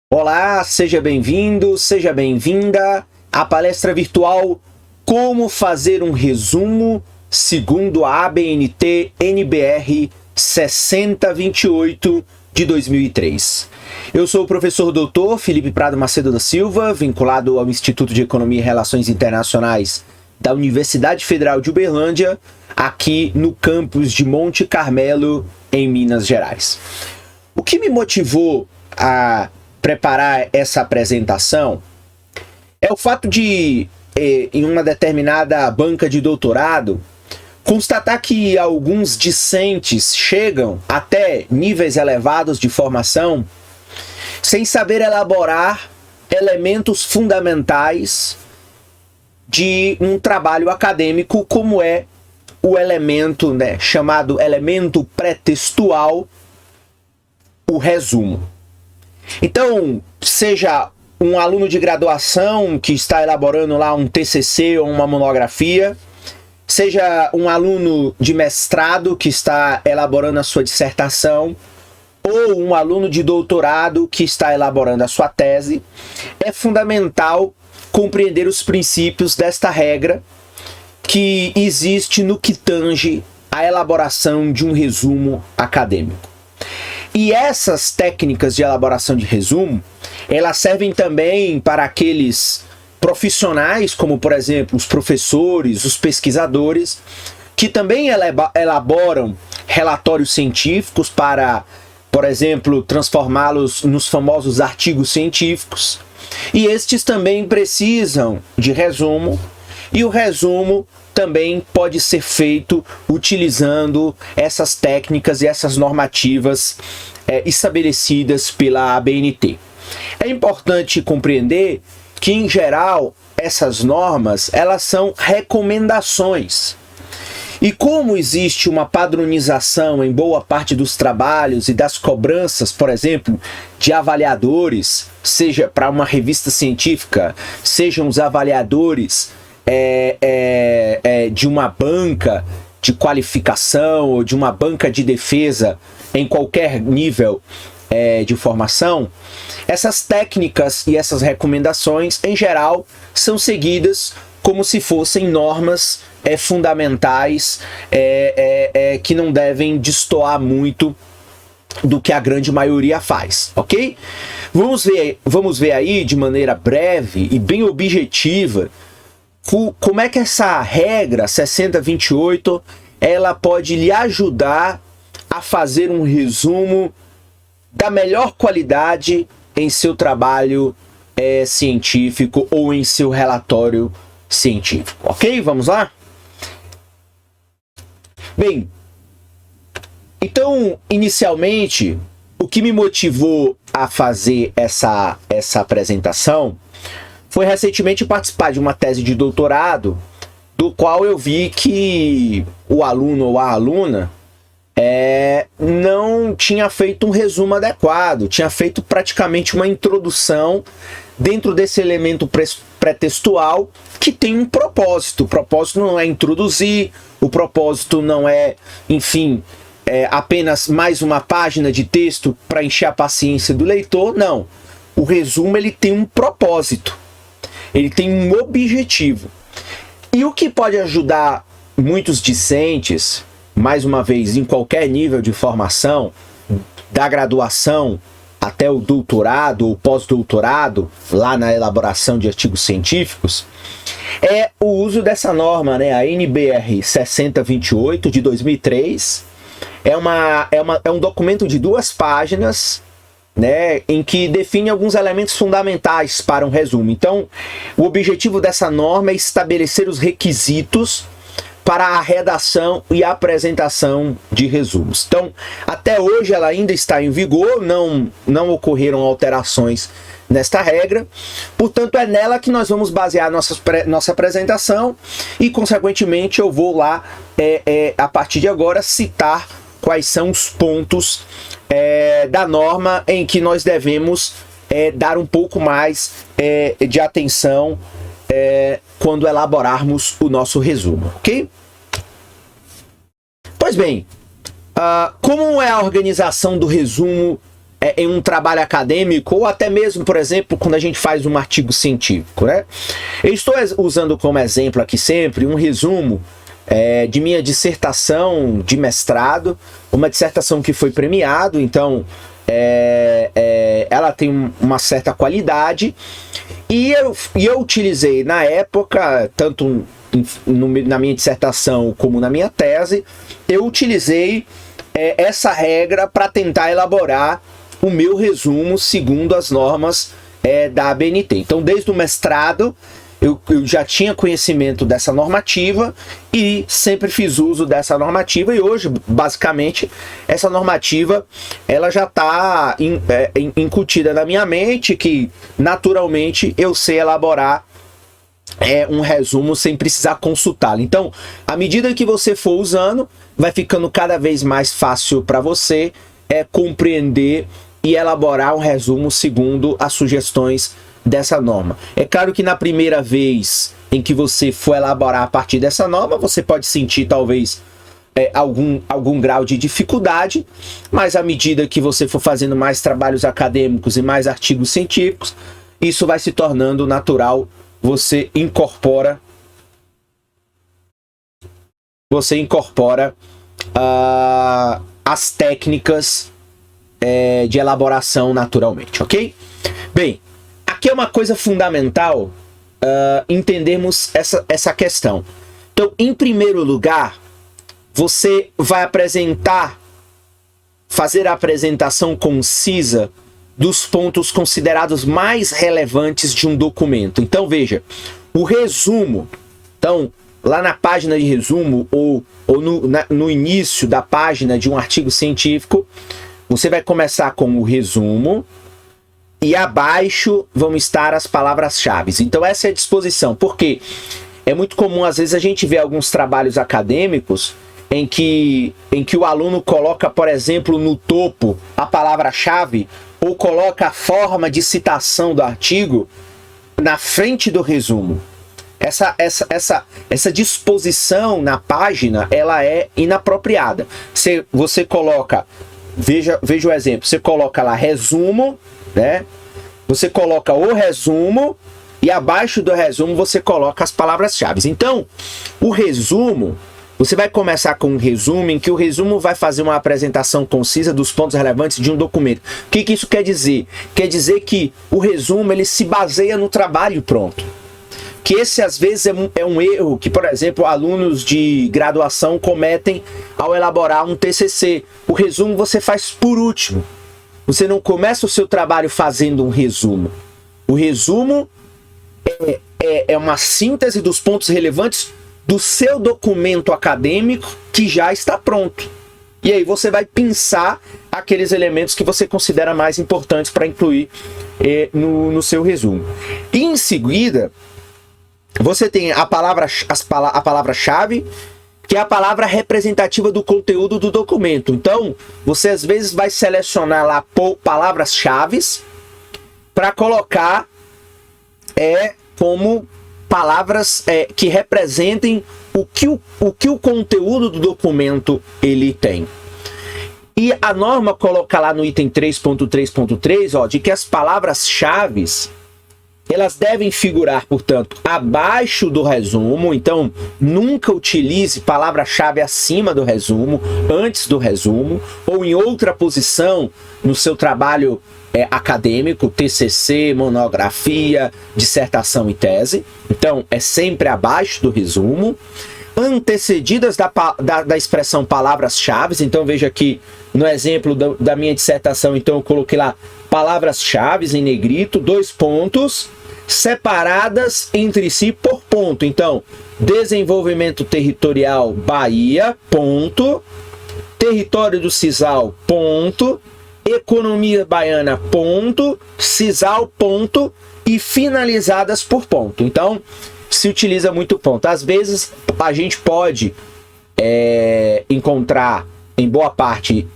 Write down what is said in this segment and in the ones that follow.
Olá, seja bem-vindo, seja bem-vinda à palestra virtual Como Fazer um Resumo segundo a ABNT NBR 6028 de 2003. Eu sou o professor doutor Felipe Prado Macedo da Silva, vinculado ao Instituto de Economia e Relações Internacionais da Universidade Federal de Uberlândia, aqui no campus de Monte Carmelo, em Minas Gerais. O que me motivou a preparar essa apresentação é o fato de, em uma determinada banca de doutorado, constatar que alguns discentes chegam até níveis elevados de formação sem saber elaborar elementos fundamentais de um trabalho acadêmico, como é o elemento, chamado elemento pré-textual, o resumo. Então, seja um aluno de graduação que está elaborando lá um TCC ou uma monografia, seja um aluno de mestrado que está elaborando a sua dissertação, ou um aluno de doutorado que está elaborando a sua tese, é fundamental compreender os princípios desta regra que existe no que tange à elaboração de um resumo acadêmico. E essas técnicas de elaboração de resumo, elas servem também para aqueles profissionais, como por exemplo os professores, os pesquisadores, que também elaboram relatórios científicos para, por exemplo, transformá-los nos famosos artigos científicos. E estes também precisam de resumo, e o resumo também pode ser feito utilizando essas técnicas e essas normativas estabelecidas pela ABNT. É importante compreender que, em geral, essas normas elas são recomendações. E como existe uma padronização em boa parte dos trabalhos e das cobranças, por exemplo, de avaliadores, seja para uma revista científica, sejam os avaliadores de uma banca de qualificação ou de uma banca de defesa em qualquer nível de formação, essas técnicas e essas recomendações, em geral, são seguidas como se fossem normas fundamentais que não devem destoar muito do que a grande maioria faz, ok? Vamos ver aí, de maneira breve e bem objetiva, como é que essa regra 6028 ela pode lhe ajudar a fazer um resumo da melhor qualidade em seu trabalho científico ou em seu relatório científico, ok? Vamos lá? Bem, então, inicialmente, o que me motivou a fazer essa apresentação foi recentemente participar de uma tese de doutorado, do qual eu vi que o aluno ou a aluna não tinha feito um resumo adequado, tinha feito praticamente uma introdução dentro desse elemento pré-textual que tem um propósito. O propósito não é introduzir, o propósito não é, enfim, apenas mais uma página de texto para encher a paciência do leitor, não. O resumo ele tem um propósito, ele tem um objetivo. E o que pode ajudar muitos discentes, mais uma vez, em qualquer nível de formação, da graduação até o doutorado ou pós-doutorado, lá na elaboração de artigos científicos, é o uso dessa norma, a NBR 6028 de 2003. É um documento de 2 páginas, em que define alguns elementos fundamentais para um resumo. Então, o objetivo dessa norma é estabelecer os requisitos para a redação e a apresentação de resumos. Então, até hoje ela ainda está em vigor, não ocorreram alterações nesta regra, portanto é nela que nós vamos basear nossa apresentação e, consequentemente, eu vou lá, a partir de agora, citar quais são os pontos da norma em que nós devemos dar um pouco mais de atenção quando elaborarmos o nosso resumo, ok? Pois bem, como é a organização do resumo em um trabalho acadêmico, ou até mesmo, por exemplo, quando a gente faz um artigo científico, né? Eu estou usando como exemplo aqui sempre um resumo de minha dissertação de mestrado, uma dissertação que foi premiado, então ela tem uma certa qualidade, e eu utilizei na época, tanto na minha dissertação como na minha tese, eu utilizei essa regra para tentar elaborar o meu resumo segundo as normas da ABNT. Então, desde o mestrado, eu já tinha conhecimento dessa normativa e sempre fiz uso dessa normativa, e hoje, basicamente, essa normativa ela já está incutida na minha mente, que naturalmente eu sei elaborar um resumo sem precisar consultá-lo. Então, à medida que você for usando, vai ficando cada vez mais fácil para você compreender e elaborar um resumo segundo as sugestões dessa norma. É claro que na primeira vez em que você for elaborar a partir dessa norma, você pode sentir talvez algum grau de dificuldade, mas à medida que você for fazendo mais trabalhos acadêmicos e mais artigos científicos, isso vai se tornando natural. Você incorpora as técnicas de elaboração naturalmente, ok? Bem, aqui é uma coisa fundamental entendermos essa questão. Então, em primeiro lugar, você vai fazer a apresentação concisa dos pontos considerados mais relevantes de um documento. Então, veja, o resumo. Então, lá na página de resumo ou no início da página de um artigo científico, você vai começar com o resumo e abaixo vão estar as palavras-chave. Então, essa é a disposição, porque é muito comum, às vezes, a gente ver alguns trabalhos acadêmicos em que o aluno coloca, por exemplo, no topo a palavra-chave, ou coloca a forma de citação do artigo na frente do resumo. Essa disposição na página, ela é inapropriada. Você coloca, veja o exemplo, você coloca lá resumo, né? Você coloca o resumo e abaixo do resumo você coloca as palavras-chave. Então, o resumo, você vai começar com um resumo em que o resumo vai fazer uma apresentação concisa dos pontos relevantes de um documento. O que isso quer dizer? Quer dizer que o resumo ele se baseia no trabalho pronto. Que esse às vezes é um erro que, por exemplo, alunos de graduação cometem ao elaborar um TCC. O resumo você faz por último. Você não começa o seu trabalho fazendo um resumo. O resumo é uma síntese dos pontos relevantes do seu documento acadêmico que já está pronto. E aí você vai pensar aqueles elementos que você considera mais importantes para incluir no seu resumo. E em seguida, você tem a palavra-chave, que é a palavra representativa do conteúdo do documento. Então, você às vezes vai selecionar lá palavras-chave para colocar como palavras que representem o que o conteúdo do documento ele tem. E a norma coloca lá no item 3.3.3, de que as palavras-chave elas devem figurar, portanto, abaixo do resumo. Então, nunca utilize palavra-chave acima do resumo, antes do resumo, ou em outra posição no seu trabalho acadêmico, TCC, monografia, dissertação e tese. Então, é sempre abaixo do resumo. Antecedidas da expressão palavras-chave. Então, veja aqui no exemplo da minha dissertação, então eu coloquei lá palavras-chave em negrito, 2 pontos, separadas entre si por ponto. Então, desenvolvimento territorial Bahia, ponto. Território do Sisal, ponto. Economia baiana, ponto. Sisal, ponto. E finalizadas por ponto. Então, se utiliza muito ponto. Às vezes, a gente pode encontrar em boa parte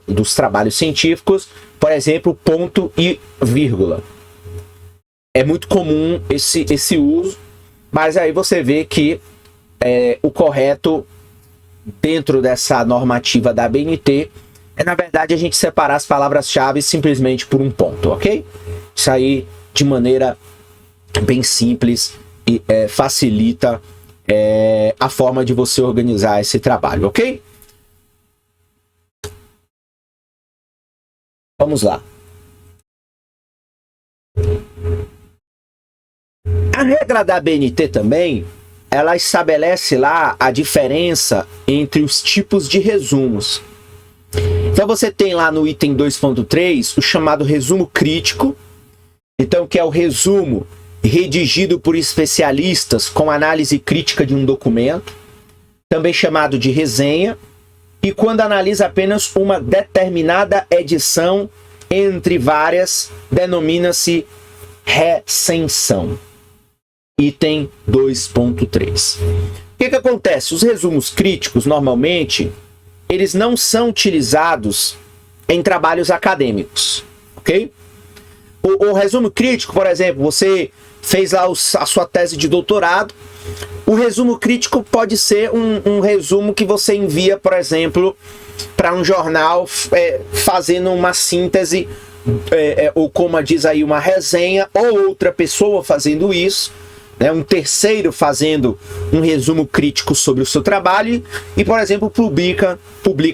dos trabalhos científicos, por exemplo, ponto e vírgula. É muito comum esse uso, mas aí você vê que o correto dentro dessa normativa da ABNT é, na verdade, a gente separar as palavras-chave simplesmente por um ponto, ok? Isso aí, de maneira bem simples, e facilita a forma de você organizar esse trabalho, ok? Vamos lá. A regra da ABNT também, ela estabelece lá a diferença entre os tipos de resumos. Então você tem lá no item 2.3 o chamado resumo crítico, então que é o resumo redigido por especialistas com análise crítica de um documento, também chamado de resenha, e quando analisa apenas uma determinada edição entre várias, denomina-se recensão. Item 2.3. O que acontece? Os resumos críticos, normalmente, eles não são utilizados em trabalhos acadêmicos, ok? O resumo crítico, por exemplo, você fez lá a sua tese de doutorado, o resumo crítico pode ser um resumo que você envia, por exemplo, para um jornal fazendo uma síntese, ou como diz aí, uma resenha, ou outra pessoa fazendo isso, né, um terceiro fazendo um resumo crítico sobre o seu trabalho e, por exemplo, publica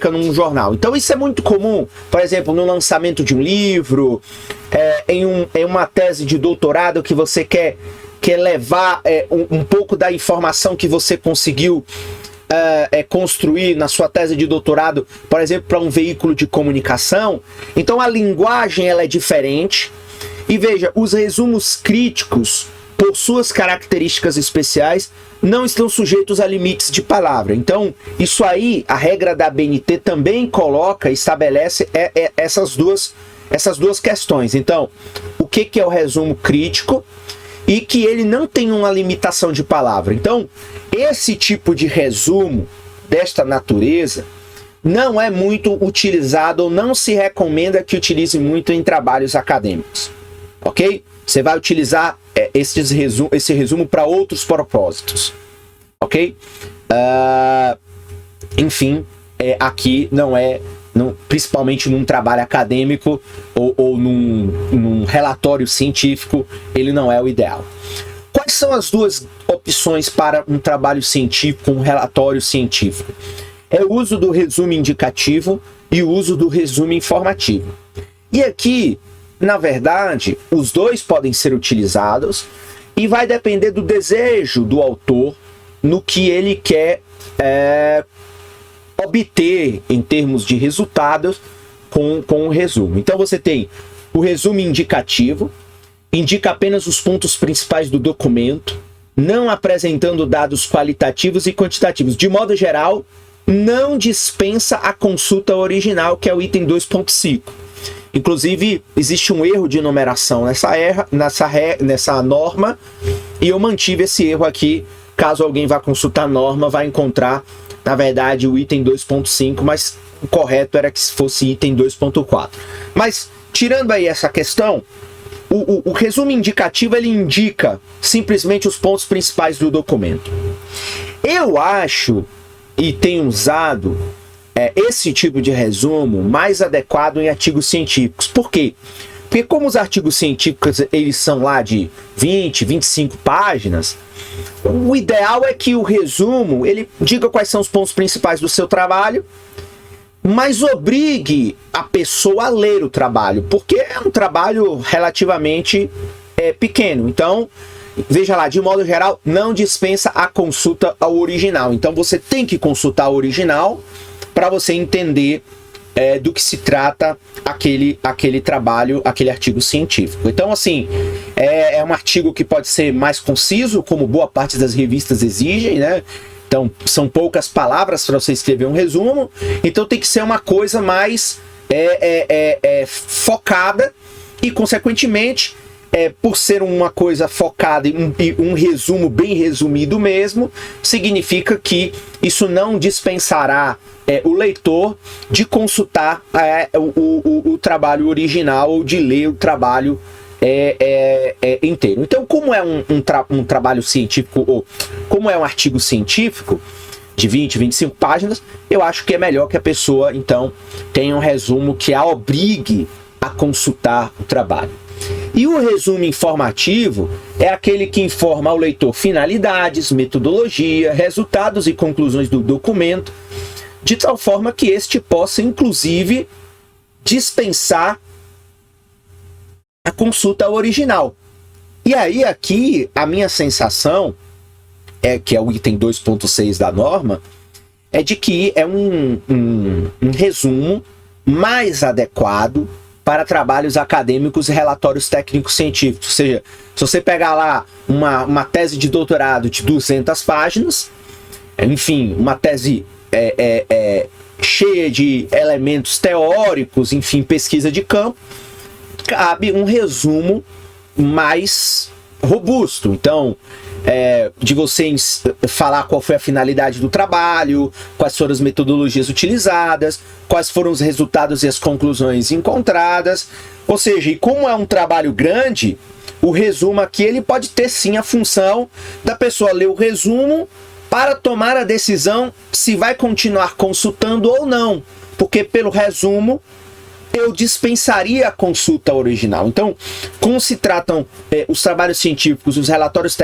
num jornal. Então isso é muito comum, por exemplo, no lançamento de um livro, em uma tese de doutorado que você quer levar um pouco da informação que você conseguiu construir na sua tese de doutorado, por exemplo, para um veículo de comunicação. Então a linguagem ela é diferente. E veja, os resumos críticos, por suas características especiais, não estão sujeitos a limites de palavra. Então, isso aí, a regra da ABNT também estabelece essas duas questões. Então, o que é o resumo crítico e que ele não tem uma limitação de palavra. Então, esse tipo de resumo desta natureza não é muito utilizado ou não se recomenda que utilize muito em trabalhos acadêmicos, ok? Você vai utilizar esse resumo para outros propósitos, ok? Enfim, aqui principalmente num trabalho acadêmico ou num relatório científico, ele não é o ideal. Quais são as duas opções para um trabalho científico, um relatório científico? É o uso do resumo indicativo e o uso do resumo informativo. E aqui, na verdade, os dois podem ser utilizados e vai depender do desejo do autor no que ele quer obter em termos de resultados com o resumo. Então você tem o resumo indicativo, indica apenas os pontos principais do documento, não apresentando dados qualitativos e quantitativos. De modo geral, não dispensa a consulta original, que é o item 2.5. Inclusive, existe um erro de numeração nessa norma, e eu mantive esse erro aqui. Caso alguém vá consultar a norma, vai encontrar, na verdade, o item 2.5, mas o correto era que fosse item 2.4. Mas, tirando aí essa questão, o resumo indicativo, ele indica simplesmente os pontos principais do documento. Eu acho, e tenho usado esse tipo de resumo mais adequado em artigos científicos. Por quê? Porque como os artigos científicos eles são lá de 20, 25 páginas, o ideal é que o resumo ele diga quais são os pontos principais do seu trabalho, mas obrigue a pessoa a ler o trabalho, porque é um trabalho relativamente pequeno. Então, veja lá, de modo geral, não dispensa a consulta ao original. Então você tem que consultar o original para você entender do que se trata aquele trabalho, aquele artigo científico. Então, assim, é um artigo que pode ser mais conciso, como boa parte das revistas exigem, né? Então, são poucas palavras para você escrever um resumo. Então, tem que ser uma coisa mais focada e, consequentemente, por ser uma coisa focada e um resumo bem resumido mesmo, significa que isso não dispensará o leitor de consultar o trabalho original ou de ler o trabalho inteiro. Então, como é um trabalho científico ou como é um artigo científico, de 20, 25 páginas, eu acho que é melhor que a pessoa, então, tenha um resumo que a obrigue a consultar o trabalho. E o resumo informativo é aquele que informa ao leitor finalidades, metodologia, resultados e conclusões do documento, de tal forma que este possa, inclusive, dispensar a consulta ao original. E aí, aqui, a minha sensação, que é o item 2.6 da norma, é de que é um resumo mais adequado para trabalhos acadêmicos e relatórios técnicos científicos. Ou seja, se você pegar lá uma tese de doutorado de 200 páginas, enfim, uma tese cheia de elementos teóricos, enfim, pesquisa de campo, cabe um resumo mais robusto. Então, de você falar qual foi a finalidade do trabalho, quais foram as metodologias utilizadas, quais foram os resultados e as conclusões encontradas. Ou seja, e como é um trabalho grande, o resumo aqui ele pode ter sim a função da pessoa ler o resumo para tomar a decisão se vai continuar consultando ou não, porque pelo resumo eu dispensaria a consulta original. Então, como se tratam os trabalhos científicos, os relatórios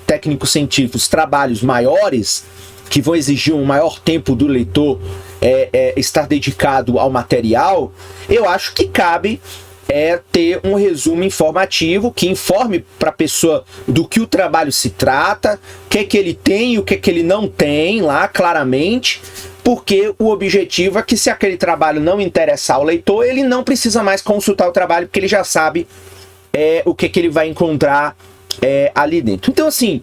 técnicos científicos, trabalhos maiores, que vão exigir um maior tempo do leitor estar dedicado ao material, eu acho que cabe ter um resumo informativo que informe para a pessoa do que o trabalho se trata, o que é que ele tem e o que é que ele não tem lá claramente, porque o objetivo é que se aquele trabalho não interessar ao leitor, ele não precisa mais consultar o trabalho, porque ele já sabe o que ele vai encontrar ali dentro. Então, assim,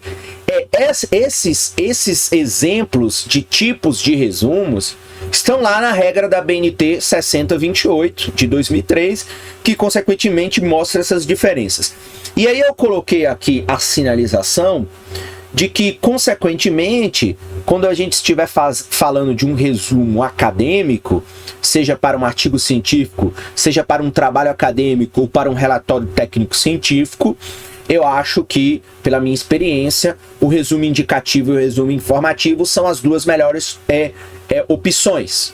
esses exemplos de tipos de resumos estão lá na regra da BNT 6028 de 2003, que consequentemente mostra essas diferenças. E aí eu coloquei aqui a sinalização de que, consequentemente, quando a gente estiver falando de um resumo acadêmico, seja para um artigo científico, seja para um trabalho acadêmico ou para um relatório técnico científico, eu acho que, pela minha experiência, o resumo indicativo e o resumo informativo são as duas melhores opções.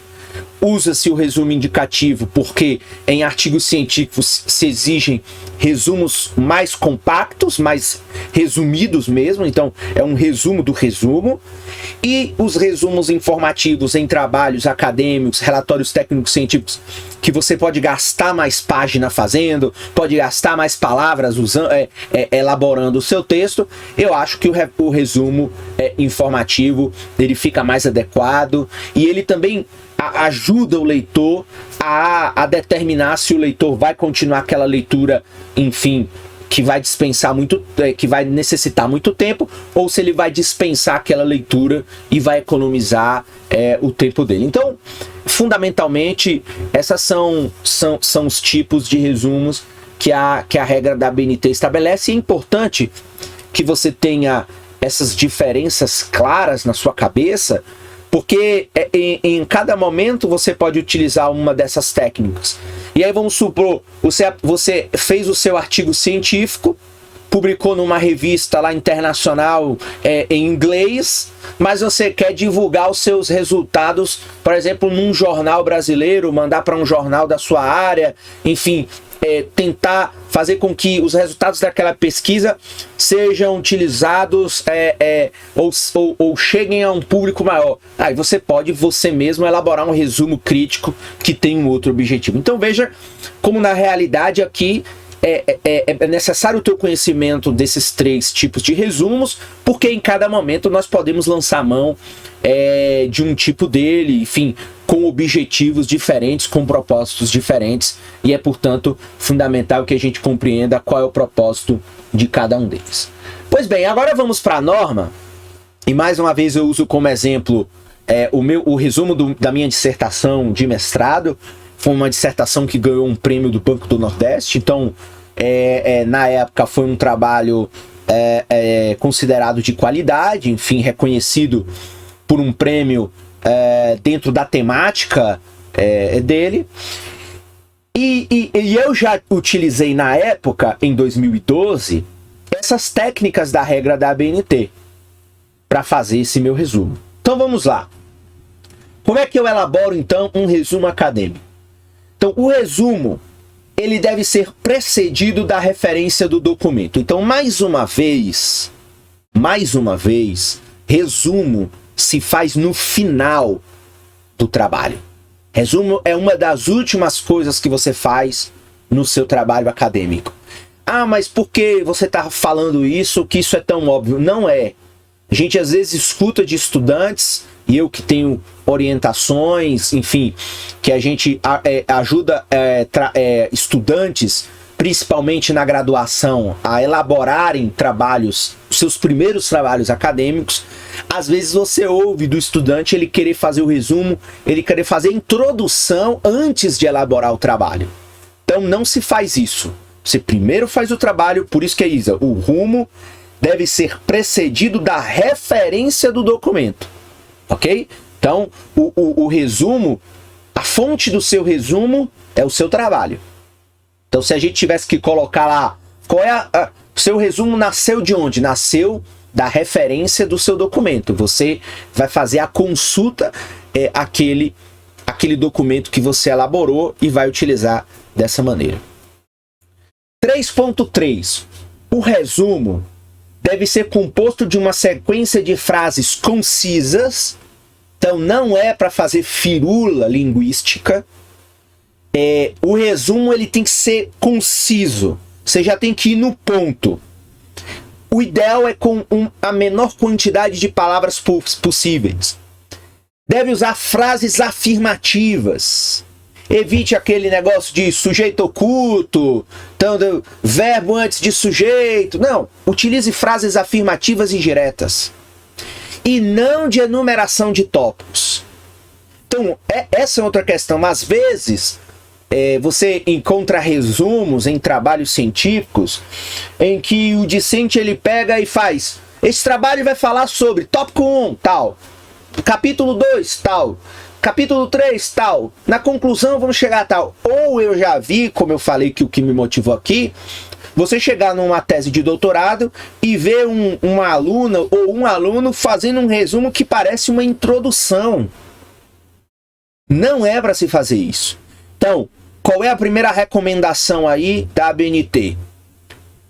Usa-se o resumo indicativo porque em artigos científicos se exigem resumos mais compactos, mais resumidos mesmo, então é um resumo do resumo. E os resumos informativos em trabalhos acadêmicos, relatórios técnicos científicos, que você pode gastar mais página fazendo, pode gastar mais palavras usando, elaborando o seu texto, eu acho que o resumo informativo ele fica mais adequado e ele também ajuda o leitor a determinar se o leitor vai continuar aquela leitura, enfim, que vai dispensar que vai necessitar muito tempo, ou se ele vai dispensar aquela leitura e vai economizar o tempo dele. Então, fundamentalmente, essas são os tipos de resumos que a regra da BNT estabelece. E é importante que você tenha essas diferenças claras na sua cabeça, porque em cada momento você pode utilizar uma dessas técnicas. E aí vamos supor, você fez o seu artigo científico, publicou numa revista lá internacional em inglês, mas você quer divulgar os seus resultados, por exemplo, num jornal brasileiro, mandar para um jornal da sua área, enfim, tentar fazer com que os resultados daquela pesquisa sejam utilizados ou cheguem a um público maior. Aí você pode você mesmo elaborar um resumo crítico que tem um outro objetivo. Então veja como na realidade aqui é necessário ter o conhecimento desses três tipos de resumos, porque em cada momento nós podemos lançar mão de um tipo dele, enfim, com objetivos diferentes, com propósitos diferentes, e é, portanto, fundamental que a gente compreenda qual é o propósito de cada um deles. Pois bem, agora vamos para a norma, e mais uma vez eu uso como exemplo o resumo da minha dissertação de mestrado. Foi uma dissertação que ganhou um prêmio do Banco do Nordeste, então, na época foi um trabalho considerado de qualidade, enfim, reconhecido por um prêmio dentro da temática dele. E eu já utilizei na época, em 2012, essas técnicas da regra da ABNT para fazer esse meu resumo. Então vamos lá. Como é que eu elaboro então um resumo acadêmico? Então o resumo, ele deve ser precedido da referência do documento. Então mais uma vez, resumo se faz no final do trabalho. Resumo é uma das últimas coisas que você faz no seu trabalho acadêmico. Ah, mas por que você está falando isso, que isso é tão óbvio? Não é. A gente às vezes escuta de estudantes, e eu que tenho orientações, enfim, que a gente ajuda estudantes, principalmente na graduação, a elaborarem trabalhos, seus primeiros trabalhos acadêmicos. Às vezes você ouve do estudante ele querer fazer o resumo, ele querer fazer a introdução antes de elaborar o trabalho. Então não se faz isso. Você primeiro faz o trabalho, por isso que é Isa, o rumo deve ser precedido da referência do documento, ok? Então, o resumo, a fonte do seu resumo é o seu trabalho. Então, se a gente tivesse que colocar lá, qual é o seu resumo nasceu de onde? Nasceu da referência do seu documento. Você vai fazer a consulta, aquele documento que você elaborou e vai utilizar dessa maneira. 3.3. O resumo deve ser composto de uma sequência de frases concisas. Então não é para fazer firula linguística. O resumo ele tem que ser conciso. Você já tem que ir no ponto. O ideal é com a menor quantidade de palavras possíveis. Deve usar frases afirmativas. Evite aquele negócio de sujeito oculto, então, verbo antes de sujeito. Não, utilize frases afirmativas e diretas. E não de enumeração de tópicos. Então, essa é outra questão. Às vezes, você encontra resumos em trabalhos científicos em que o discente ele pega e faz: esse trabalho vai falar sobre tópico 1, tal. Capítulo 2, tal. Capítulo 3, tal. Na conclusão, vamos chegar a tal. Ou eu já vi, como eu falei que o que me motivou aqui, você chegar numa tese de doutorado e ver uma aluna ou um aluno fazendo um resumo que parece uma introdução. Não é para se fazer isso. Então, qual é a primeira recomendação aí da ABNT?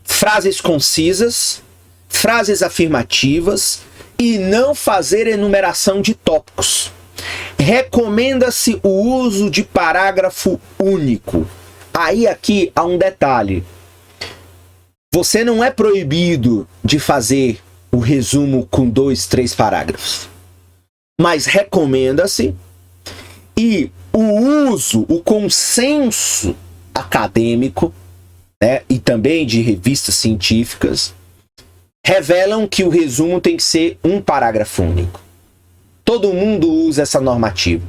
Frases concisas, frases afirmativas e não fazer enumeração de tópicos. Recomenda-se o uso de parágrafo único. Aí aqui há um detalhe. Você não é proibido de fazer o resumo com 2, 3 parágrafos. Mas recomenda-se, e o uso, o consenso acadêmico, né, e também de revistas científicas, revelam que o resumo tem que ser um parágrafo único. Todo mundo usa essa normativa.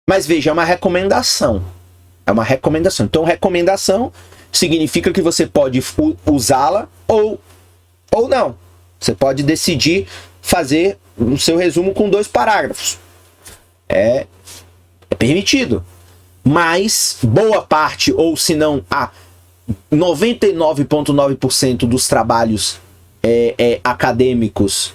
Mas veja, é uma recomendação. É uma recomendação. Então, recomendação significa que você pode usá-la ou não. Você pode decidir fazer o seu resumo com 2 parágrafos. É permitido. Mas boa parte, ou se não a 99,9% dos trabalhos acadêmicos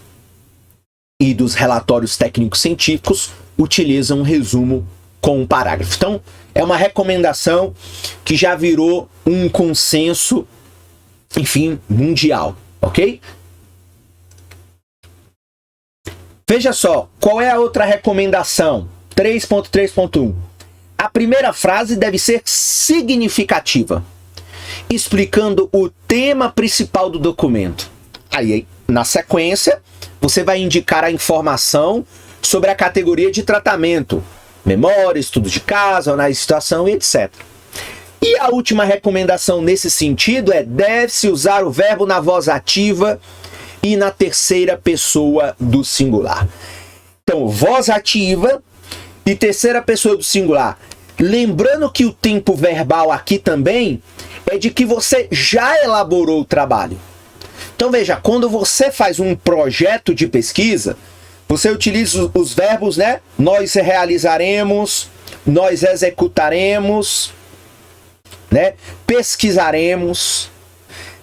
e dos relatórios técnicos científicos utilizam um resumo com um parágrafo. Então, é uma recomendação que já virou um consenso, enfim, mundial, ok? Veja só, qual é a outra recomendação? 3.3.1. A primeira frase deve ser significativa, explicando o tema principal do documento. Aí, na sequência, você vai indicar a informação sobre a categoria de tratamento, memória, estudo de caso, análise de situação e etc. E a última recomendação nesse sentido é: deve-se usar o verbo na voz ativa e na terceira pessoa do singular. Então, voz ativa e terceira pessoa do singular. Lembrando que o tempo verbal aqui também é de que você já elaborou o trabalho. Então veja, quando você faz um projeto de pesquisa, você utiliza os verbos, né? Nós realizaremos, nós executaremos, né? Pesquisaremos.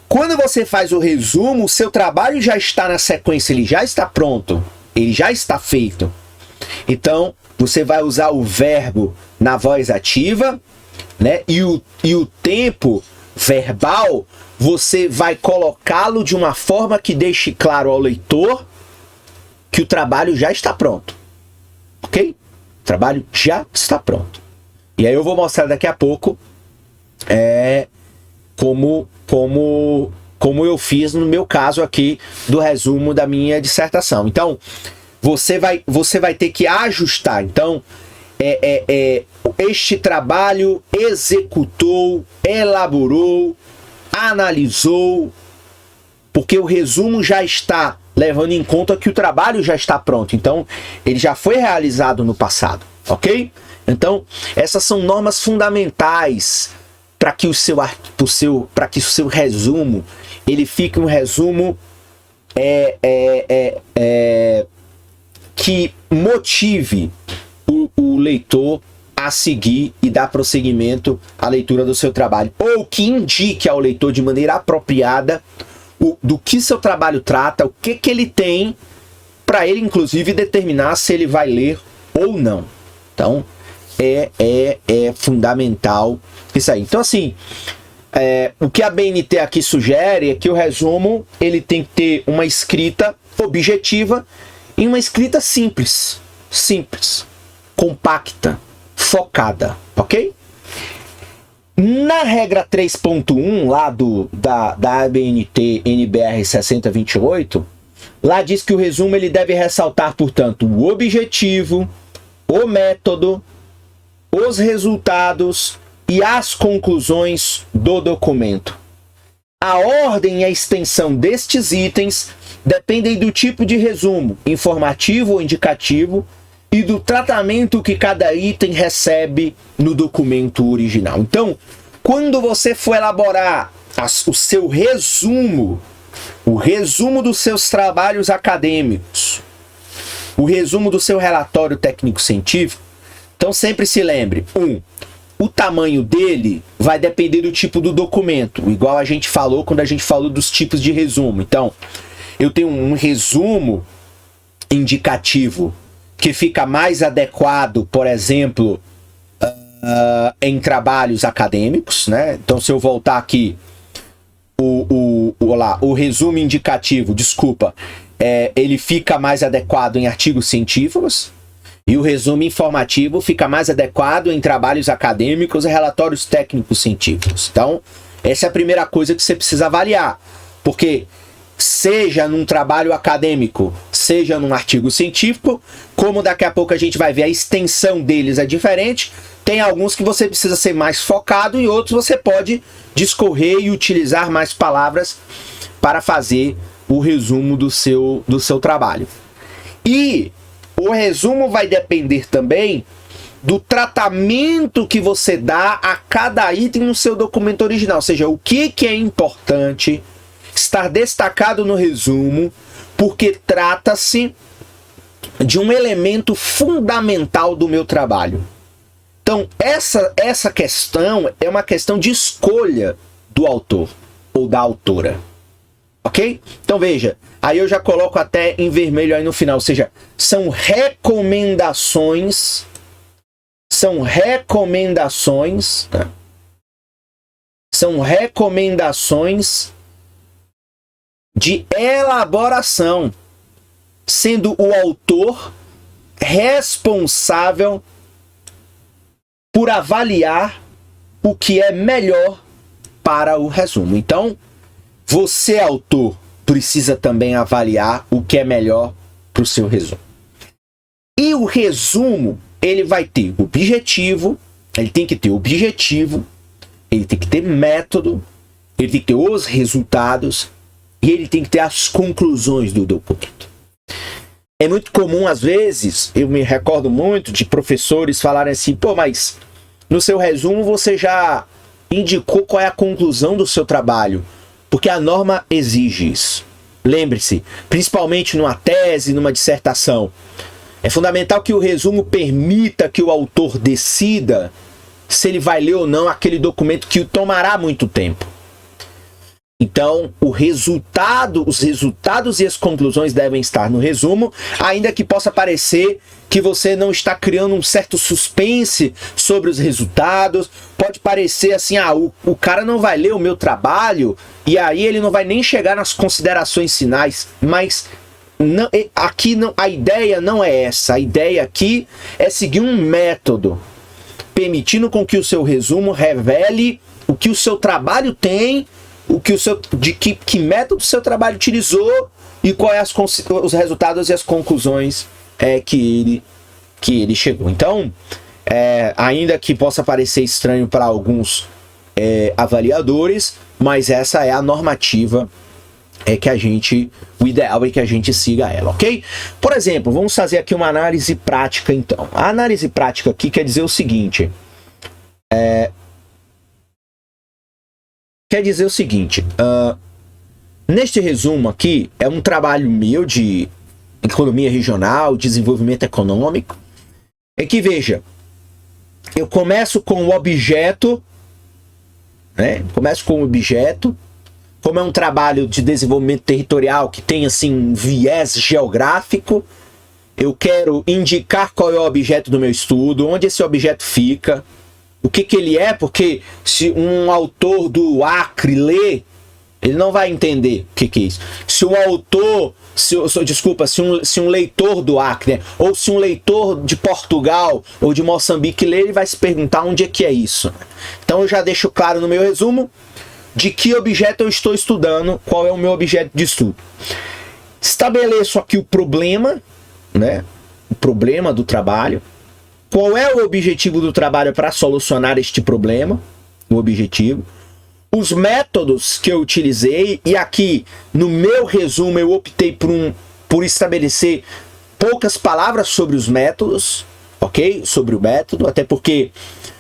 Quando você faz o resumo, o seu trabalho já está na sequência, ele já está pronto, ele já está feito. Então, você vai usar o verbo na voz ativa, né? E o tempo verbal, você vai colocá-lo de uma forma que deixe claro ao leitor que o trabalho já está pronto. Ok? O trabalho já está pronto. E aí eu vou mostrar daqui a pouco como eu fiz no meu caso aqui do resumo da minha dissertação. Então, você vai ter que ajustar. Então, este trabalho executou, elaborou, analisou, porque o resumo já está levando em conta que o trabalho já está pronto. Então, ele já foi realizado no passado, ok? Então, essas são normas fundamentais para que o seu resumo ele fique um resumo que motive o leitor a seguir e dar prosseguimento à leitura do seu trabalho, ou que indique ao leitor de maneira apropriada do que seu trabalho trata, o que ele tem, para ele inclusive determinar se ele vai ler ou não. Então é fundamental isso aí. Então assim, o que a BNT aqui sugere é que o resumo ele tem que ter uma escrita objetiva e uma escrita simples, compacta, focada, ok? Na regra 3.1 lá da ABNT NBR 6028, lá diz que o resumo ele deve ressaltar, portanto, o objetivo, o método, os resultados e as conclusões do documento. A ordem e a extensão destes itens dependem do tipo de resumo, informativo ou indicativo, e do tratamento que cada item recebe no documento original. Então, quando você for elaborar o seu resumo, o resumo dos seus trabalhos acadêmicos, o resumo do seu relatório técnico-científico, então sempre se lembre, o tamanho dele vai depender do tipo do documento, igual a gente falou quando a gente falou dos tipos de resumo. Então, eu tenho um resumo indicativo que fica mais adequado, por exemplo, em trabalhos acadêmicos, né? Então, se eu voltar aqui, o resumo indicativo, ele fica mais adequado em artigos científicos, e o resumo informativo fica mais adequado em trabalhos acadêmicos e relatórios técnicos científicos. Então, essa é a primeira coisa que você precisa avaliar, porque seja num trabalho acadêmico, seja num artigo científico, como daqui a pouco a gente vai ver, a extensão deles é diferente. Tem alguns que você precisa ser mais focado e outros você pode discorrer e utilizar mais palavras para fazer o resumo do seu trabalho. E o resumo vai depender também do tratamento que você dá a cada item no seu documento original, ou seja, o que é importante estar destacado no resumo, porque trata-se de um elemento fundamental do meu trabalho. Então, essa questão é uma questão de escolha do autor ou da autora. Ok? Então, veja, aí eu já coloco até em vermelho aí no final, ou seja, são recomendações, né? São recomendações de elaboração, sendo o autor responsável por avaliar o que é melhor para o resumo. Então, você, autor, precisa também avaliar o que é melhor para o seu resumo. E o resumo, ele vai ter objetivo, ele tem que ter objetivo, ele tem que ter método, ele tem que ter os resultados e ele tem que ter as conclusões do documento. É muito comum, às vezes, eu me recordo muito de professores falarem assim, pô, mas no seu resumo você já indicou qual é a conclusão do seu trabalho, porque a norma exige isso. Lembre-se, principalmente numa tese, numa dissertação, é fundamental que o resumo permita que o autor decida se ele vai ler ou não aquele documento que tomará muito tempo. Então, os resultados e as conclusões devem estar no resumo, ainda que possa parecer que você não está criando um certo suspense sobre os resultados. Pode parecer assim, o cara não vai ler o meu trabalho e aí ele não vai nem chegar nas considerações finais, mas não, aqui não, a ideia não é essa. A ideia aqui é seguir um método, permitindo com que o seu resumo revele o que o seu trabalho tem, que método o seu trabalho utilizou e quais os resultados e as conclusões que ele chegou. Então, ainda que possa parecer estranho para alguns avaliadores, mas essa é a normativa o ideal é que a gente siga ela, ok? Por exemplo, vamos fazer aqui uma análise prática, então. A análise prática aqui quer dizer o seguinte, neste resumo aqui, é um trabalho meu de economia regional, desenvolvimento econômico, é que, veja, eu começo com o objeto, né? Como é um trabalho de desenvolvimento territorial que tem, assim, um viés geográfico, eu quero indicar qual é o objeto do meu estudo, onde esse objeto fica, o que ele é, porque se um autor do Acre lê, ele não vai entender o que é isso. Se um autor, se um leitor do Acre, né, ou se um leitor de Portugal ou de Moçambique lê, ele vai se perguntar onde é que é isso. Então eu já deixo claro no meu resumo de que objeto eu estou estudando, qual é o meu objeto de estudo. Estabeleço aqui o problema, né? O problema do trabalho. Qual é o objetivo do trabalho para solucionar este problema? O objetivo. Os métodos que eu utilizei, e aqui no meu resumo eu optei por estabelecer poucas palavras sobre os métodos, ok? Sobre o método, até porque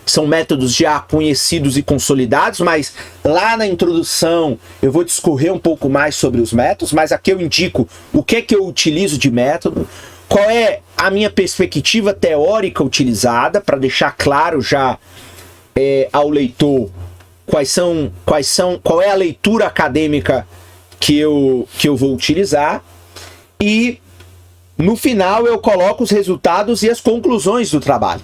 são métodos já conhecidos e consolidados, mas lá na introdução eu vou discorrer um pouco mais sobre os métodos, mas aqui eu indico o que eu utilizo de método, qual é a minha perspectiva teórica utilizada, para deixar claro já ao leitor qual é a leitura acadêmica que eu vou utilizar, e no final eu coloco os resultados e as conclusões do trabalho.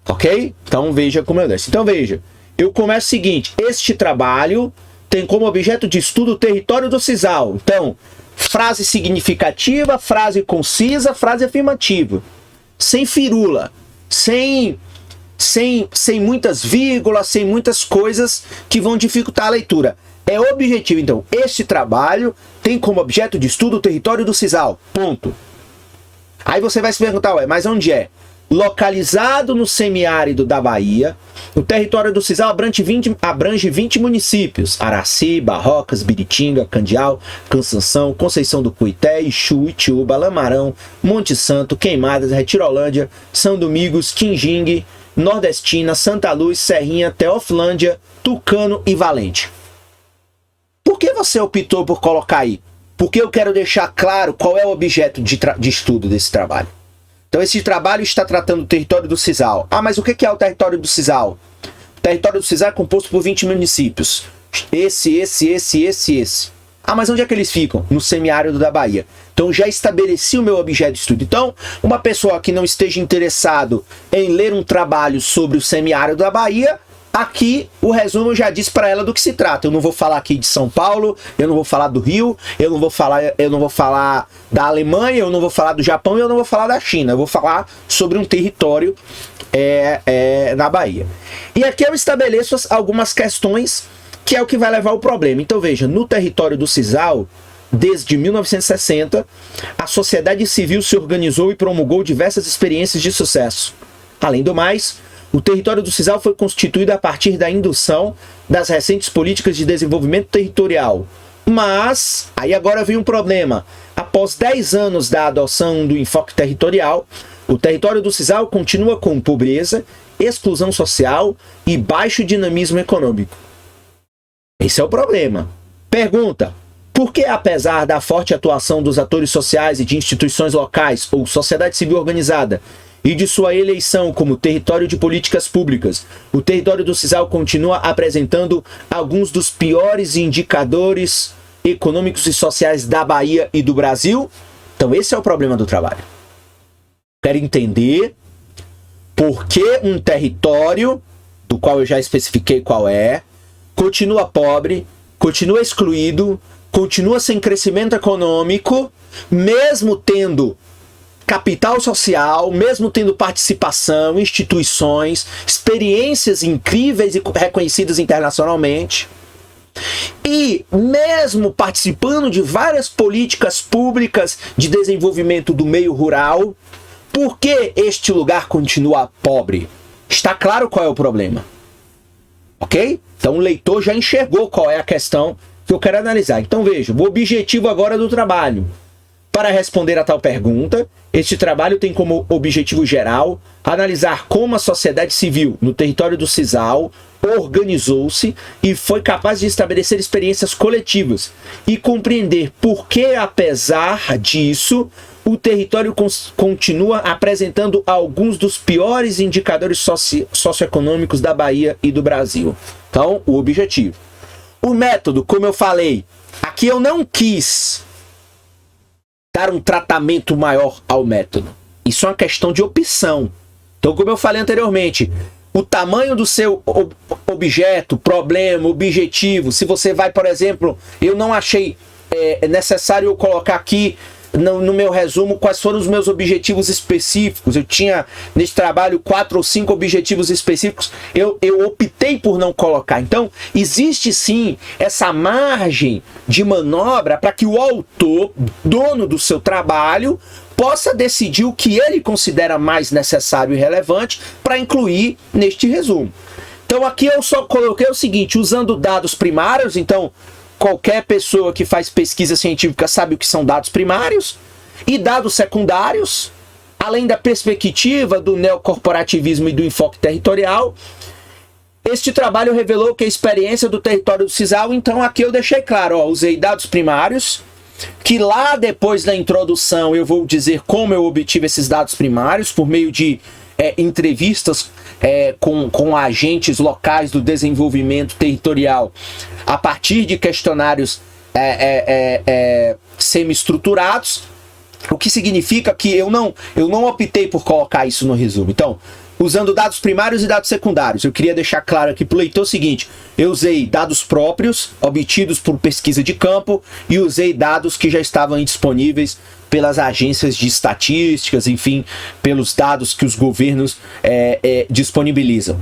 Ok? Então veja como eu desço. Então veja, eu começo o seguinte, este trabalho tem como objeto de estudo o território do sisal. Então, frase significativa, frase concisa, frase afirmativa. Sem firula, sem muitas vírgulas, sem muitas coisas que vão dificultar a leitura. É objetivo, então, este trabalho tem como objeto de estudo o território do sisal. Ponto. Aí você vai se perguntar, mas onde é? Localizado no semiárido da Bahia, o território do sisal abrange 20 municípios: Araci, Barrocas, Biritinga, Candial, Cansanção, Conceição do Cuité, Ixu, Itiúba, Lamarão, Monte Santo, Queimadas, Retirolândia, São Domingos, Quinjingue, Nordestina, Santa Luz, Serrinha, Teoflândia, Tucano e Valente. Por que você optou por colocar aí? Porque eu quero deixar claro qual é o objeto de estudo desse trabalho. Então esse trabalho está tratando do território do sisal. Mas o que é o território do sisal? O território do sisal é composto por 20 municípios. Esse. Mas onde é que eles ficam? No semiárido da Bahia. Então já estabeleci o meu objeto de estudo. Então, uma pessoa que não esteja interessado em ler um trabalho sobre o semiárido da Bahia, aqui o resumo já diz para ela do que se trata. Eu não vou falar aqui de São Paulo, eu não vou falar do Rio, eu não vou falar da Alemanha, eu não vou falar do Japão, eu não vou falar da China. Eu vou falar sobre um território na Bahia. E aqui eu estabeleço algumas questões que é o que vai levar ao problema. Então veja, no território do sisal, desde 1960, a sociedade civil se organizou e promulgou diversas experiências de sucesso. Além do mais, o território do sisal foi constituído a partir da indução das recentes políticas de desenvolvimento territorial. Mas, aí agora vem um problema. Após 10 anos da adoção do enfoque territorial, o território do sisal continua com pobreza, exclusão social e baixo dinamismo econômico. Esse é o problema. Pergunta: por que, apesar da forte atuação dos atores sociais e de instituições locais ou sociedade civil organizada, e de sua eleição como território de políticas públicas, o território do Sisal continua apresentando alguns dos piores indicadores econômicos e sociais da Bahia e do Brasil. Então esse é o problema do trabalho. Quero entender por que um território, do qual eu já especifiquei qual é, continua pobre, continua excluído, continua sem crescimento econômico, mesmo tendo capital social, mesmo tendo participação, instituições, experiências incríveis e reconhecidas internacionalmente, e mesmo participando de várias políticas públicas de desenvolvimento do meio rural. Por que este lugar continua pobre? Está claro qual é o problema. Ok? Então o leitor já enxergou qual é a questão que eu quero analisar. Então veja, o objetivo agora do trabalho. Para responder a tal pergunta, este trabalho tem como objetivo geral analisar como a sociedade civil no território do Sisal organizou-se e foi capaz de estabelecer experiências coletivas e compreender por que, apesar disso, o território continua apresentando alguns dos piores indicadores socioeconômicos da Bahia e do Brasil. Então, o objetivo. O método, como eu falei, aqui eu não quis dar um tratamento maior ao método. Isso é uma questão de opção. Então, como eu falei anteriormente, o tamanho do seu objeto, problema, objetivo, se você vai, por exemplo, eu não achei necessário eu colocar aqui no meu resumo quais foram os meus objetivos específicos. Eu tinha nesse trabalho 4 ou 5 objetivos específicos, eu optei por não colocar. Então existe sim essa margem de manobra para que o autor, dono do seu trabalho, possa decidir o que ele considera mais necessário e relevante para incluir neste resumo. Então aqui eu só coloquei o seguinte, usando dados primários. Então qualquer pessoa que faz pesquisa científica sabe o que são dados primários e dados secundários, além da perspectiva do neocorporativismo e do enfoque territorial. Este trabalho revelou que a experiência do território do Sisal, então aqui eu deixei claro, usei dados primários, que lá depois da introdução eu vou dizer como eu obtive esses dados primários, por meio de entrevistas com agentes locais do desenvolvimento territorial, a partir de questionários semi-estruturados, o que significa que eu não optei por colocar isso no resumo. Então, usando dados primários e dados secundários, eu queria deixar claro aqui para o leitor o seguinte, eu usei dados próprios, obtidos por pesquisa de campo, e usei dados que já estavam disponíveis pelas agências de estatísticas, enfim, pelos dados que os governos disponibilizam.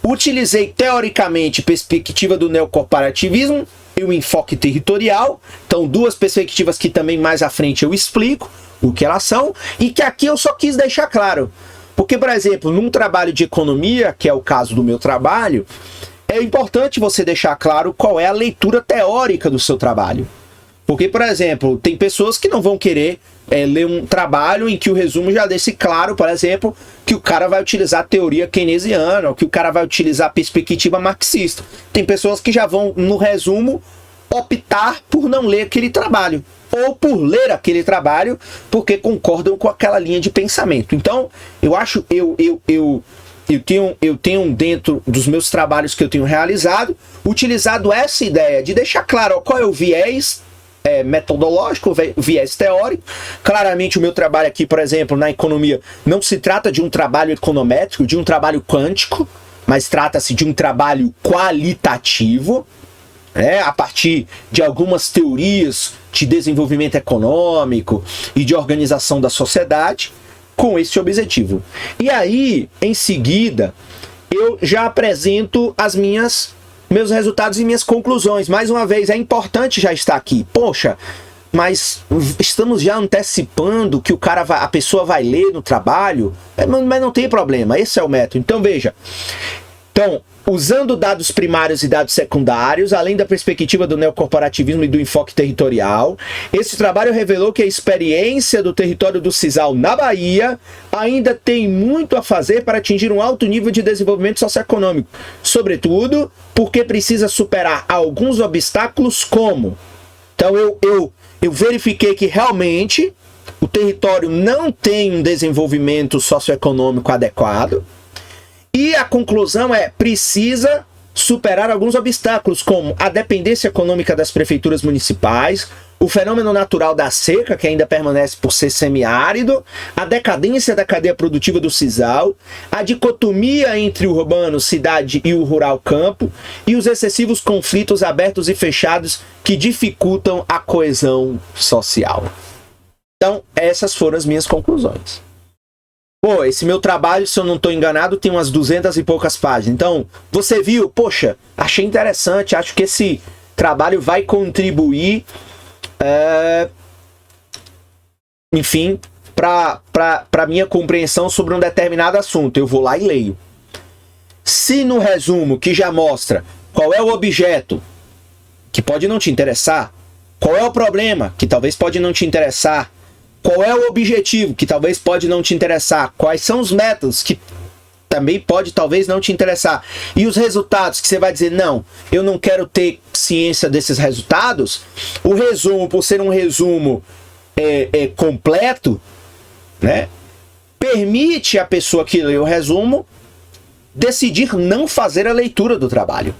Utilizei teoricamente perspectiva do neocorporativismo e o enfoque territorial, então duas perspectivas que também mais à frente eu explico o que elas são, e que aqui eu só quis deixar claro. Porque, por exemplo, num trabalho de economia, que é o caso do meu trabalho, é importante você deixar claro qual é a leitura teórica do seu trabalho. Porque, por exemplo, tem pessoas que não vão querer ler um trabalho em que o resumo já deixe claro, por exemplo, que o cara vai utilizar a teoria keynesiana, ou que o cara vai utilizar a perspectiva marxista. Tem pessoas que já vão, no resumo, optar por não ler aquele trabalho, ou por ler aquele trabalho porque concordam com aquela linha de pensamento. Então, eu acho, eu tenho dentro dos meus trabalhos que eu tenho realizado, utilizado essa ideia de deixar claro qual é o viés metodológico, o viés teórico. Claramente o meu trabalho aqui, por exemplo, na economia, não se trata de um trabalho econométrico, de um trabalho quântico, mas trata-se de um trabalho qualitativo, a partir de algumas teorias de desenvolvimento econômico e de organização da sociedade, com esse objetivo. E aí, em seguida, eu já apresento meus resultados e minhas conclusões. Mais uma vez, é importante já estar aqui. Poxa, mas estamos já antecipando que a pessoa vai ler no trabalho, mas não tem problema, esse é o método. Então veja, usando dados primários e dados secundários, além da perspectiva do neocorporativismo e do enfoque territorial, esse trabalho revelou que a experiência do território do Sisal na Bahia ainda tem muito a fazer para atingir um alto nível de desenvolvimento socioeconômico, sobretudo porque precisa superar alguns obstáculos como... Então eu verifiquei que realmente o território não tem um desenvolvimento socioeconômico adequado. E a conclusão é, precisa superar alguns obstáculos, como a dependência econômica das prefeituras municipais, o fenômeno natural da seca, que ainda permanece por ser semiárido, a decadência da cadeia produtiva do sisal, a dicotomia entre o urbano, cidade, e o rural campo, e os excessivos conflitos abertos e fechados que dificultam a coesão social. Então, essas foram as minhas conclusões. Pô, esse meu trabalho, se eu não estou enganado, tem umas 200 e poucas páginas. Então, você viu? Poxa, achei interessante, acho que esse trabalho vai contribuir, enfim, para minha compreensão sobre um determinado assunto. Eu vou lá e leio. Se no resumo, que já mostra qual é o objeto, que pode não te interessar, qual é o problema, que talvez pode não te interessar, qual é o objetivo, que talvez pode não te interessar, quais são os métodos, que também pode talvez não te interessar, e os resultados, que você vai dizer, não, eu não quero ter ciência desses resultados, o resumo, por ser um resumo completo, né, permite a pessoa que lê o resumo decidir não fazer a leitura do trabalho.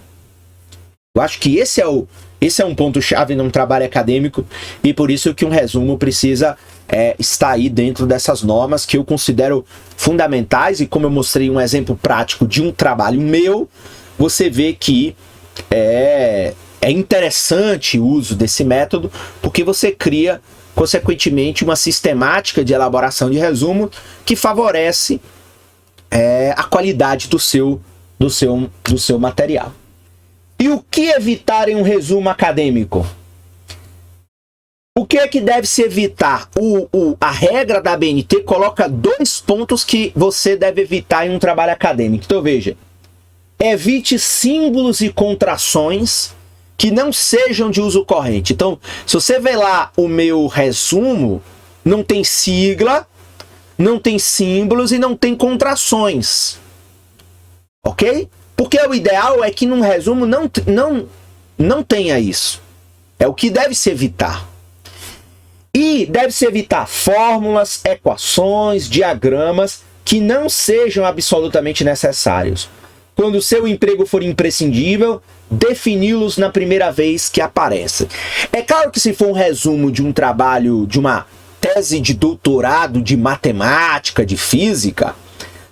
Eu acho que esse é um ponto-chave num trabalho acadêmico, e por isso que um resumo precisa estar aí dentro dessas normas que eu considero fundamentais, e como eu mostrei um exemplo prático de um trabalho meu, você vê que é interessante o uso desse método, porque você cria, consequentemente, uma sistemática de elaboração de resumo que favorece a qualidade do seu material. E o que evitar em um resumo acadêmico? O que é que deve se evitar? A regra da ABNT coloca 2 pontos que você deve evitar em um trabalho acadêmico. Então veja, evite símbolos e contrações que não sejam de uso corrente. Então, se você vê lá o meu resumo, não tem sigla, não tem símbolos e não tem contrações. Ok? Porque o ideal é que num resumo não tenha isso. É o que deve se evitar. E deve-se evitar fórmulas, equações, diagramas que não sejam absolutamente necessários. Quando o seu emprego for imprescindível, defini-los na primeira vez que aparece. É claro que se for um resumo de um trabalho, de uma tese de doutorado de matemática, de física,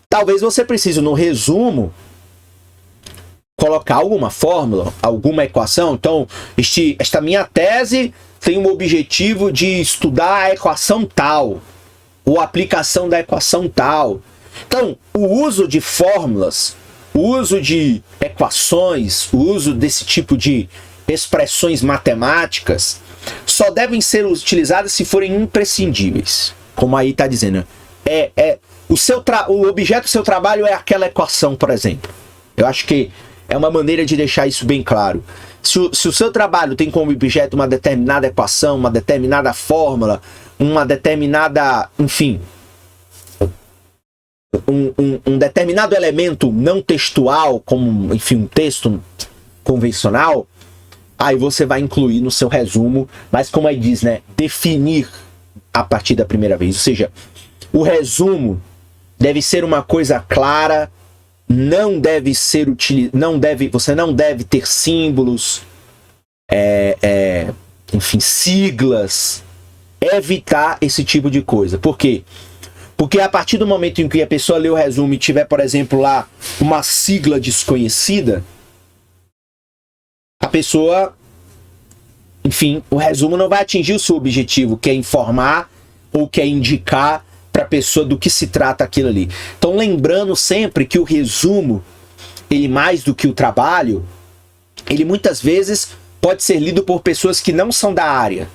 talvez você precise no resumo colocar alguma fórmula, alguma equação. Então, esta minha tese tem o objetivo de estudar a equação tal, ou a aplicação da equação tal. Então, o uso de fórmulas, o uso de equações, o uso desse tipo de expressões matemáticas, só devem ser utilizadas se forem imprescindíveis. Como aí está dizendo, o objeto do seu trabalho é aquela equação, por exemplo. Eu acho que é uma maneira de deixar isso bem claro. Se o seu trabalho tem como objeto uma determinada equação, uma determinada fórmula, uma determinada, enfim, um determinado elemento não textual, como, enfim, um texto convencional, aí você vai incluir no seu resumo, mas como aí diz, né, definir a partir da primeira vez. Ou seja, o resumo deve ser uma coisa clara, não deve ser você não deve ter símbolos, enfim, siglas, evitar esse tipo de coisa. Por quê? Porque a partir do momento em que a pessoa lê o resumo e tiver, por exemplo, lá uma sigla desconhecida, a pessoa, enfim, o resumo não vai atingir o seu objetivo, que é informar ou que é indicar para a pessoa do que se trata aquilo ali. Então, lembrando sempre que o resumo, ele mais do que o trabalho, ele muitas vezes pode ser lido por pessoas que não são da área.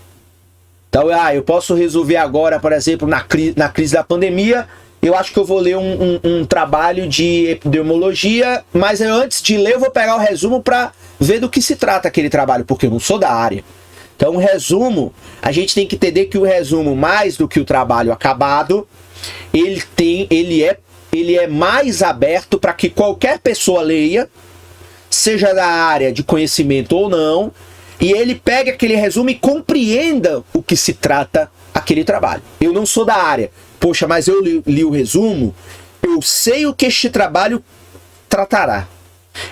Então, eu posso resolver agora, por exemplo, na crise da pandemia, eu acho que eu vou ler um trabalho de epidemiologia, mas antes de ler eu vou pegar o resumo para ver do que se trata aquele trabalho, porque eu não sou da área. Então, o resumo, a gente tem que entender que o resumo, mais do que o trabalho acabado, ele é mais aberto para que qualquer pessoa leia, seja da área de conhecimento ou não, e ele pegue aquele resumo e compreenda o que se trata aquele trabalho. Eu não sou da área. Poxa, mas eu li o resumo, eu sei o que este trabalho tratará.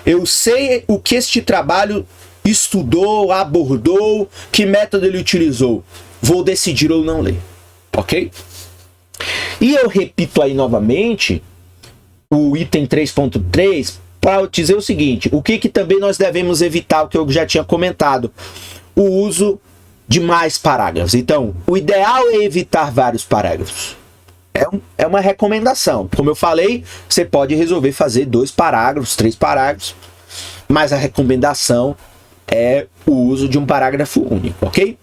Eu sei o que este trabalho estudou, abordou, que método ele utilizou. Vou decidir ou não ler. Ok? E eu repito aí novamente o item 3.3 para dizer o seguinte: o que também nós devemos evitar, o que eu já tinha comentado, o uso de mais parágrafos. Então, o ideal é evitar vários parágrafos. É uma recomendação. Como eu falei, você pode resolver fazer 2 parágrafos, 3 parágrafos, mas a recomendação é o uso de um parágrafo único, ok?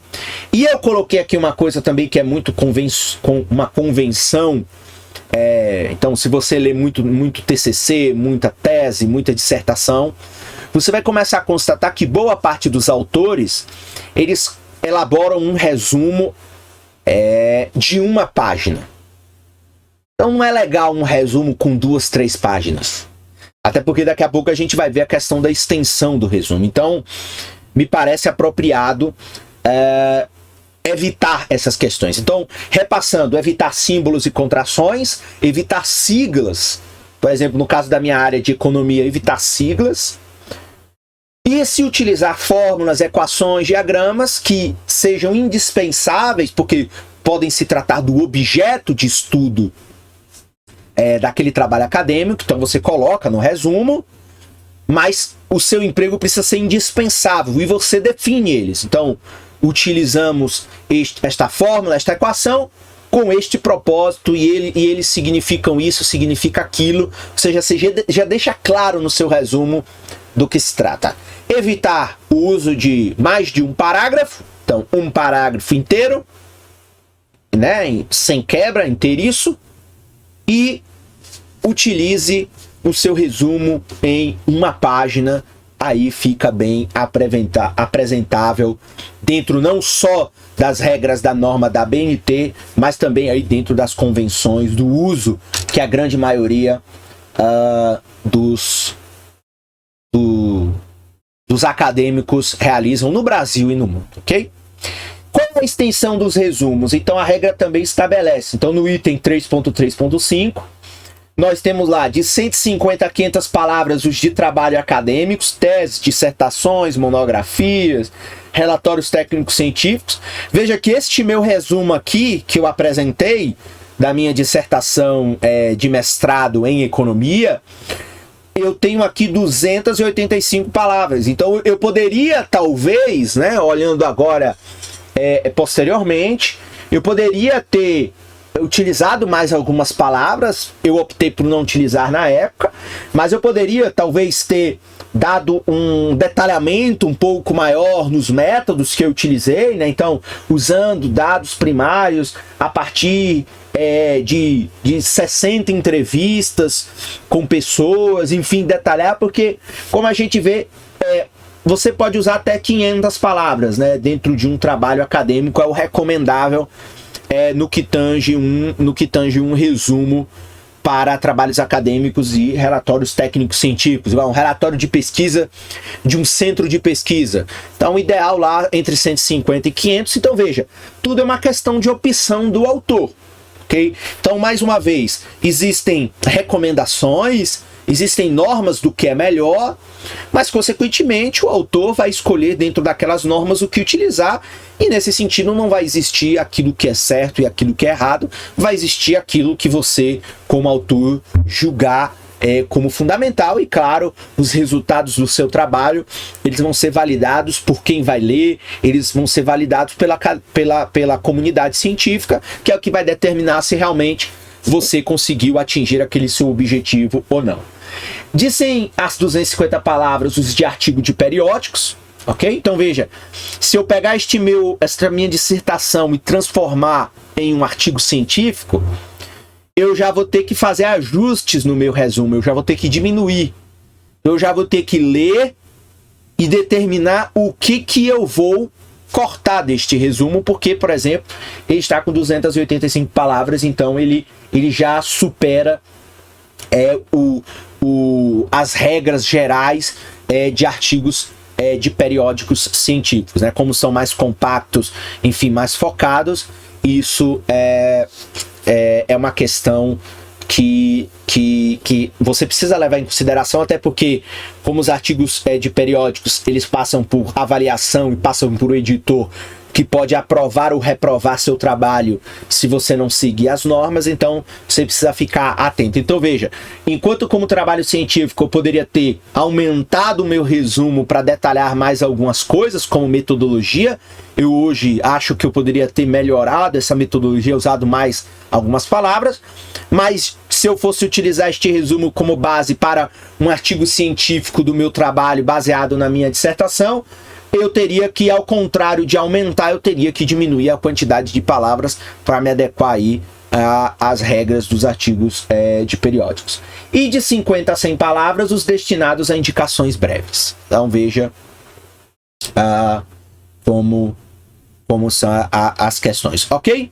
E eu coloquei aqui uma coisa também que é muito uma convenção. Então, se você lê muito TCC, muita tese, muita dissertação, você vai começar a constatar que boa parte dos autores, eles elaboram um resumo de uma página. Então não é legal um resumo com 2, 3 páginas. Até porque daqui a pouco a gente vai ver a questão da extensão do resumo. Então, me parece apropriado evitar essas questões. Então, repassando, evitar símbolos e contrações, evitar siglas. Por exemplo, no caso da minha área de economia, evitar siglas. E se utilizar fórmulas, equações, diagramas que sejam indispensáveis, porque podem se tratar do objeto de estudo daquele trabalho acadêmico, então você coloca no resumo, mas o seu emprego precisa ser indispensável e você define eles. Então, utilizamos esta fórmula, esta equação, com este propósito, e eles significam isso, significa aquilo, ou seja, você já deixa claro no seu resumo do que se trata. Evitar o uso de mais de um parágrafo, então um parágrafo inteiro, né, sem quebra, inteiriço, e utilize o seu resumo em uma página, aí fica bem apresentável dentro não só das regras da norma da ABNT, mas também aí dentro das convenções do uso que a grande maioria dos acadêmicos realizam no Brasil e no mundo, ok? Qual é a extensão dos resumos? Então a regra também estabelece. Então no item 3.3.5, nós temos lá de 150 a 500 palavras os de trabalho acadêmicos, teses, dissertações, monografias, relatórios técnicos científicos. Veja que este meu resumo aqui, que eu apresentei, da minha dissertação de mestrado em economia, eu tenho aqui 285 palavras. Então eu poderia, talvez, né, olhando agora posteriormente, eu poderia ter utilizado mais algumas palavras. Eu optei por não utilizar na época, mas eu poderia talvez ter dado um detalhamento um pouco maior nos métodos que eu utilizei, né? Então, usando dados primários a partir de 60 entrevistas com pessoas, enfim, detalhar, porque como a gente vê, você pode usar até 500 palavras, né? Dentro de um trabalho acadêmico é o recomendável no que tange um resumo para trabalhos acadêmicos e relatórios técnicos científicos, igual um relatório de pesquisa de um centro de pesquisa. Então, o ideal lá entre 150 e 500. Então, veja, tudo é uma questão de opção do autor, ok? Então, mais uma vez, existem recomendações, existem normas do que é melhor, mas, consequentemente, o autor vai escolher dentro daquelas normas o que utilizar, e nesse sentido não vai existir aquilo que é certo e aquilo que é errado, vai existir aquilo que você, como autor, julgar como fundamental, e claro, os resultados do seu trabalho, eles vão ser validados por quem vai ler, eles vão ser validados pela comunidade científica, que é o que vai determinar se realmente você conseguiu atingir aquele seu objetivo ou não. Dizem as 250 palavras os de artigo de periódicos, ok? Então veja, se eu pegar esta minha dissertação e transformar em um artigo científico, eu já vou ter que fazer ajustes no meu resumo, eu já vou ter que diminuir, eu já vou ter que ler e determinar o que eu vou cortar deste resumo, porque, por exemplo, ele está com 285 palavras, então ele já supera as regras gerais de artigos de periódicos científicos, né? Como são mais compactos, enfim, mais focados, isso é uma questão que você precisa levar em consideração, até porque, como os artigos de periódicos, eles passam por avaliação e passam por um editor que pode aprovar ou reprovar seu trabalho se você não seguir as normas, então você precisa ficar atento. Então veja, enquanto como trabalho científico eu poderia ter aumentado o meu resumo para detalhar mais algumas coisas, como metodologia, eu hoje acho que eu poderia ter melhorado essa metodologia, usado mais algumas palavras, mas se eu fosse utilizar este resumo como base para um artigo científico do meu trabalho baseado na minha dissertação, eu teria que, ao contrário de aumentar, eu teria que diminuir a quantidade de palavras para me adequar aí às regras dos artigos de periódicos. E de 50 a 100 palavras, os destinados a indicações breves. Então veja como são as questões, ok?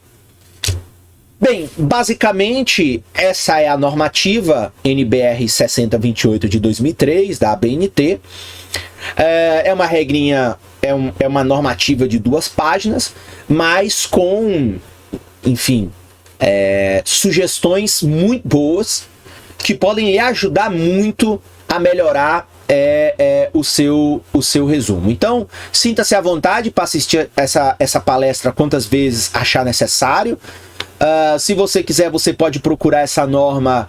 Bem, basicamente, essa é a normativa NBR 6028 de 2003, da ABNT. É uma regrinha, é uma normativa de 2 páginas, mas com, enfim, sugestões muito boas que podem lhe ajudar muito a melhorar o seu resumo. Então, sinta-se à vontade para assistir essa palestra quantas vezes achar necessário. Se você quiser, você pode procurar essa norma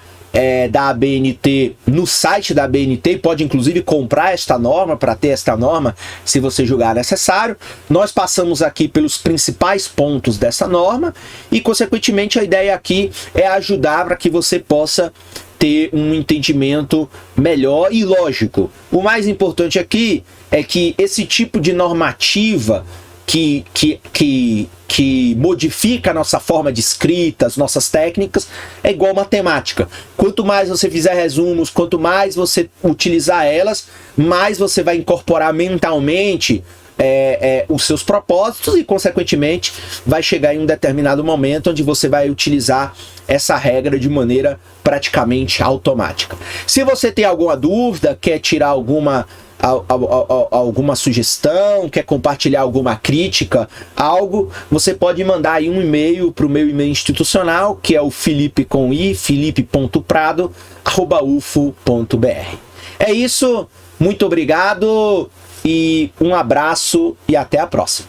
da ABNT no site da ABNT e pode inclusive comprar esta norma para ter esta norma se você julgar necessário. Nós passamos aqui pelos principais pontos dessa norma e, consequentemente, a ideia aqui é ajudar para que você possa ter um entendimento melhor e lógico. O mais importante aqui é que esse tipo de normativa que modifica a nossa forma de escrita, as nossas técnicas, é igual matemática. Quanto mais você fizer resumos, quanto mais você utilizar elas, mais você vai incorporar mentalmente os seus propósitos e, consequentemente, vai chegar em um determinado momento onde você vai utilizar essa regra de maneira praticamente automática. Se você tem alguma dúvida, quer tirar alguma sugestão, quer compartilhar alguma crítica, algo, você pode mandar aí um e-mail para o meu e-mail institucional, que é o filipe.prado@ufo.br. É isso, muito obrigado e um abraço e até a próxima.